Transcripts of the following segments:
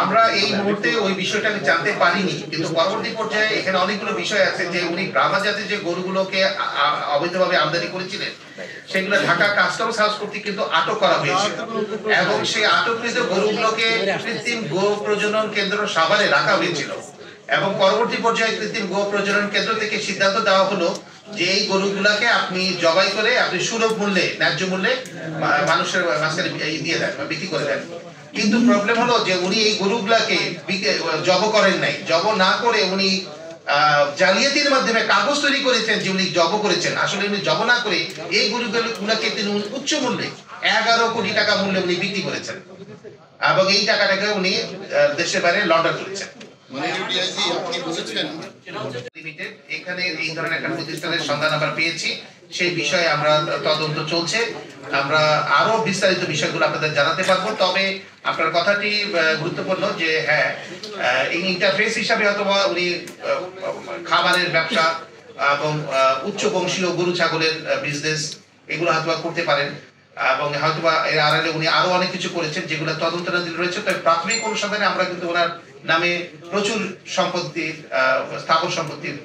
আমরা এই মুহূর্তে ওই বিষয়টা জানতে পারিনি, কিন্তু পরবর্তী পর্যায়ে এখানে অনেকগুলো বিষয় আছে যে উনি ব্রাহ্মা জাতির যে গরুগুলোকে অবৈধভাবে আমদানি করেছিলেন সেগুলো ঢাকা কাস্টমস হাউস কর্তৃক কিন্তু আটক করা হয়েছিল এবং সেই আটককৃত গরুগুলোকে কৃত্রিম গো প্রজনন কেন্দ্র সাভারে রাখা হয়েছিল এবং পরবর্তী পর্যায়ে কৃত্রিম গো প্রজনন কেন্দ্র থেকে সিদ্ধান্ত দেওয়া হলো যে এই গরুগুলাকে আপনি জবাই করে আপনি সুলভ মূল্যে ন্যায্য মূল্যে মানুষের মাঝখানে দিয়ে দেন বা বিক্রি করে দেন। কিন্তু প্রবলেম হলো যে উনি এই গরুগুলাকে জব করেন নাই, জব না করে উনি জালিয়াতির মাধ্যমে কাগজ তৈরি করেছেন যে উনি জব করেছেন। আসলে উনি জব না করে এই গরুগুলোকে তিনি উচ্চ মূল্যে 11 কোটি টাকা মূল্যে উনি বিক্রি করেছেন এবং এই টাকাটাকে উনি দেশের বাইরে লন্ডার করেছেন। এখানে এই ধরনের একটা প্রতিষ্ঠানের সন্ধান আমরা পেয়েছি, সেই বিষয়ে আমরা তদন্ত চলছে। আমরা আরো বিস্তারিত বিষয়গুলো আপনাদের জানাতে পারবো। তবে আপনার কথাটি গুরুত্বপূর্ণ যে হ্যাঁ, এই ইন্টারফেস হিসাবে অথবা উনি খাবারের ব্যবসা এবং উচ্চ বংশীয় গরু ছাগলের বিজনেস এগুলো হয়তো করতে পারেন এবং হয়তোবা এর আড়ালে উনি আরো অনেক কিছু করেছেন যেগুলো তদন্তাধীন রয়েছে। তবে প্রাথমিক অনুসন্ধানে আমরা কিন্তু ওনার নামে প্রচুর সম্পত্তির স্থাবর সম্পত্তির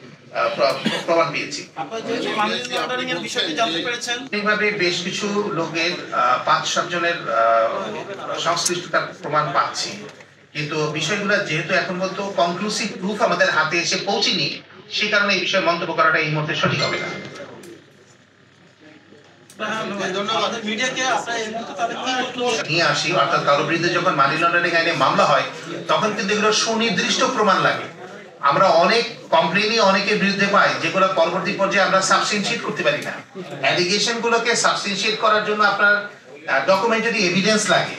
প্রমাণ পেয়েছি। এইভাবে বেশ কিছু লোকের 5-7 জনের সংশ্লিষ্টতার প্রমাণ পাচ্ছি, কিন্তু বিষয়গুলো যেহেতু এখন পর্যন্ত কনক্লুসিভ প্রুফ আমাদের হাতে এসে পৌঁছেনি, সেই কারণে এই বিষয়ে মন্তব্য করাটা এই মুহূর্তে সঠিক হবে না। নিয়ে আসি অর্থাৎ কারো বিরুদ্ধে যখন মানি লন্ডারিং আইনে মামলা হয় তখন কিন্তু এগুলো সুনির্দিষ্ট প্রমাণ লাগে। আমরা অনেক কমপ্লেনই অনেকের বিরুদ্ধে পাই যেগুলো পরবর্তী পর্যায়ে আমরা সাবস্টেনশিয়েট করতে পারি না। অ্যালিগেশন গুলোকে সাবস্টেনশিয়েট করার জন্য আপনার ডকুমেন্টারি এভিডেন্স লাগে।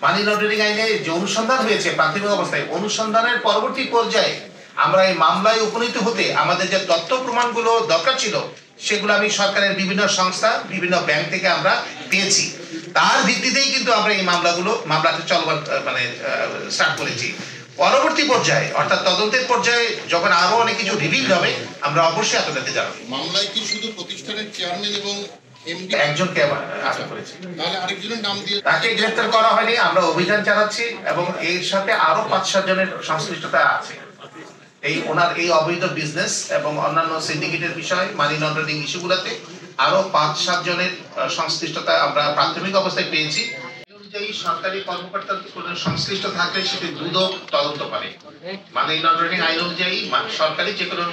মানি লন্ডারিং আইনে যে অনুসন্ধান হয়েছে প্রাথমিক অবস্থায়, অনুসন্ধানের পরবর্তী পর্যায়ে আমরা এই মামলায় উপনীত হতে আমাদের যে তথ্য প্রমাণগুলো দরকার ছিল সেগুলো আমি সরকারের বিভিন্ন সংস্থা বিভিন্ন ব্যাংক থেকে আমরা পেয়েছি। তার ভিত্তিতেই কিন্তু আমরা এই মামলাটা চলমান মানে স্টার্ট করেছি। পরবর্তী পর্যায়ে অর্থাৎ তদন্তের পর্যায়ে যখন আরো অনেক কিছু রিভিল হবে আমরা অবশ্যই আপনাদেরকে জানাবো। মামলায় কি শুধু প্রতিষ্ঠানের চেয়ারম্যান এবং এমডি একজনকে আটক করেছি, তাহলে আরেকজনের নাম দিয়ে তাকে গ্রেফতার করা হয়নি। আমরা অভিযান চালাচ্ছি এবং এর সাথে আরো 5-7 জনের সংশ্লিষ্টতা আছে। ওনার এই অবৈধ বিজনেস এবং অন্যান্য সিন্ডিকেটের বিষয় মানি লন্ডারিং ইস্যুগুলোতে আরো 5-7 জনের সংশ্লিষ্টতা আমরা প্রাথমিক অবস্থায় পেয়েছি। অনুযায়ী সরকারি কর্মকর্তার সংশ্লিষ্ট থাকলে সেটি দ্রুত তদন্ত করে। মানি লন্ডারিং আইন অনুযায়ী সরকারি যে কোনো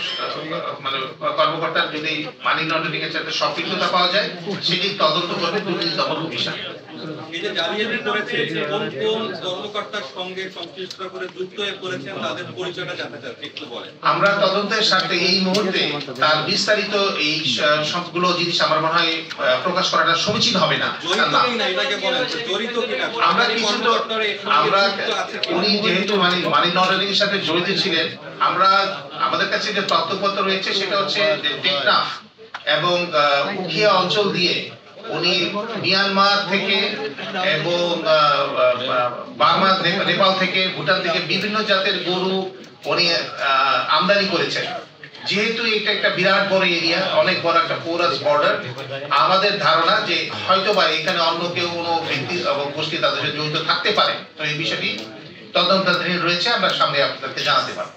মানে কর্মকর্তার যদি মানি লন্ডারিং এর সাথে সম্পৃক্ততা পাওয়া যায় সেটি তদন্ত করবে দুর্নীতি দমন কমিশন। এই যে জালিয়াতি করেছে কোন কোন কর্মকর্তার সঙ্গে সংশ্লিষ্ট করে যুক্ত হয়ে করেছেন তাদের পরিচয়টা জানতে চাচ্ছি, একটু বলেন। আমরা তদন্তের সাথে এই মুহূর্তে তার বিস্তারিত এই সবগুলো জিনিস আমার মনে হয় প্রকাশ করাটা সমীচীন হবে না। আমরা কিছু তো উনি যেহেতু মানি লন্ডারিং এর সাথে জড়িত ছিলেন, আমরা আমাদের কাছে যে তথ্যপত্র রয়েছে সেটা হচ্ছে টেকনাফ এবং উখিয়া অঞ্চল দিয়ে উনি মিয়ানমার থেকে এবং বার্মা নেপাল থেকে ভুটান থেকে বিভিন্ন জাতের গরু উনি আমদানি করেছেন। যেহেতু এটা একটা বিরাট বড় এরিয়া, অনেক বড় একটা পোরাস বর্ডার, আমাদের ধারণা যে হয়তোবা এখানে অন্য কেউ কোনো ব্যক্তি এবং গোষ্ঠী তাদের সাথে জড়িত থাকতে পারে। তো এই বিষয়টি তদন্তাধীন রয়েছে, আমরা সামনে আপনাদেরকে জানাতে পারবো।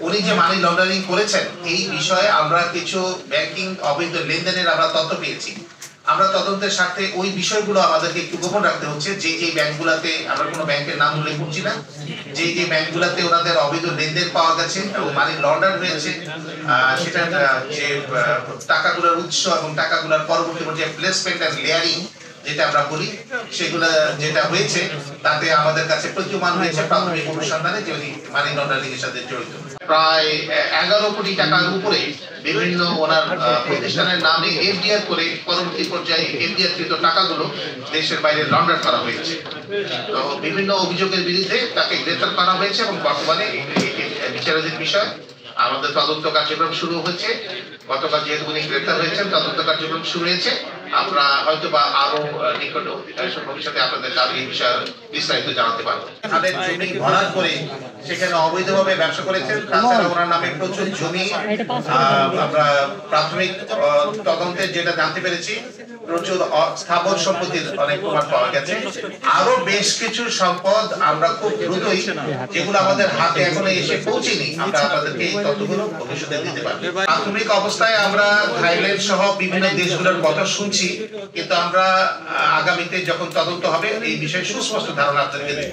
উনি যে মানি লন্ডারিং করেছেন এই বিষয়ে আমরা কিছু ব্যাংকিং অবৈধ লেনদেনের আমরা তথ্য পেয়েছি। আমরা তদন্তের সাথে ওই বিষয়গুলো আমাদেরকে একটু গোপন রাখতে হচ্ছে। যে ব্যাংকগুলোতে, আমরা কোনো ব্যাংকের নাম উল্লেখ করছি না, যে ব্যাংকগুলোতে ওনাদের অবৈধ লেনদেন পাওয়া গেছে এবং মানি লন্ডার হয়েছে, সেটার যে টাকাগুলোর উৎস এবং টাকাগুলোর পরবর্তী পর্যায়ে প্লেসমেন্ট এন্ড লেয়ারিং যেটা আমরা বলি, সেগুলা যেটা হয়েছে তাতে আমাদের কাছে প্রতীয়মান হয়েছে প্রাথমিক অনুসন্ধানে যে উনি মানি লন্ডারিং এর সাথে জড়িত। প্রায় 11 কোটি টাকার উপরে বিভিন্ন ওনার প্রতিষ্ঠানের নামে এফডিআর করে পরবর্তী পর্যায়ে এফডিআর কৃত টাকাগুলো দেশের বাইরে লন্ডার করা হয়েছে। তো বিভিন্ন অভিযোগের বিরুদ্ধে তাকে গ্রেফতার করা হয়েছে এবং বর্তমানে বিচারাধীন বিষয়। আমাদের তদন্ত কার্যক্রম শুরু হয়েছে। গতকাল যেহেতু উনি গ্রেফতার হয়েছেন, তদন্ত কার্যক্রম শুরু হয়েছে। আমরা হয়তো বা আরো নিকট ভবিষ্যতে আপনাদের এই বিষয়ে বিস্তারিত জানাতে পারবো। তাদের জমি ভরাট করে সেখানে অবৈধভাবে ব্যবসা করেছেন। তাছাড়া ওনার নামে প্রচুর জমি আমরা প্রাথমিক তদন্তে যেটা জানতে পেরেছি প্রচুর স্থাবর সম্পত্তির অনেক প্রমাণ পাওয়া গেছে। আরো বেশ কিছু সম্পদ আমরা খুব দ্রুতই, যেগুলো আমাদের হাতে এখনো এসে পৌঁছেনি, আমরা আপনাদেরকে এই তথ্যগুলো ভবিষ্যতে দিতে পারবো। প্রাথমিক অবস্থায় আমরা থাইল্যান্ড সহ বিভিন্ন দেশগুলোর কথা শুনছি, কিন্তু আমরা আগামীতে যখন তদন্ত হবে এই বিষয়ে সুস্পষ্ট ধারণা আপনাদেরকে দেব।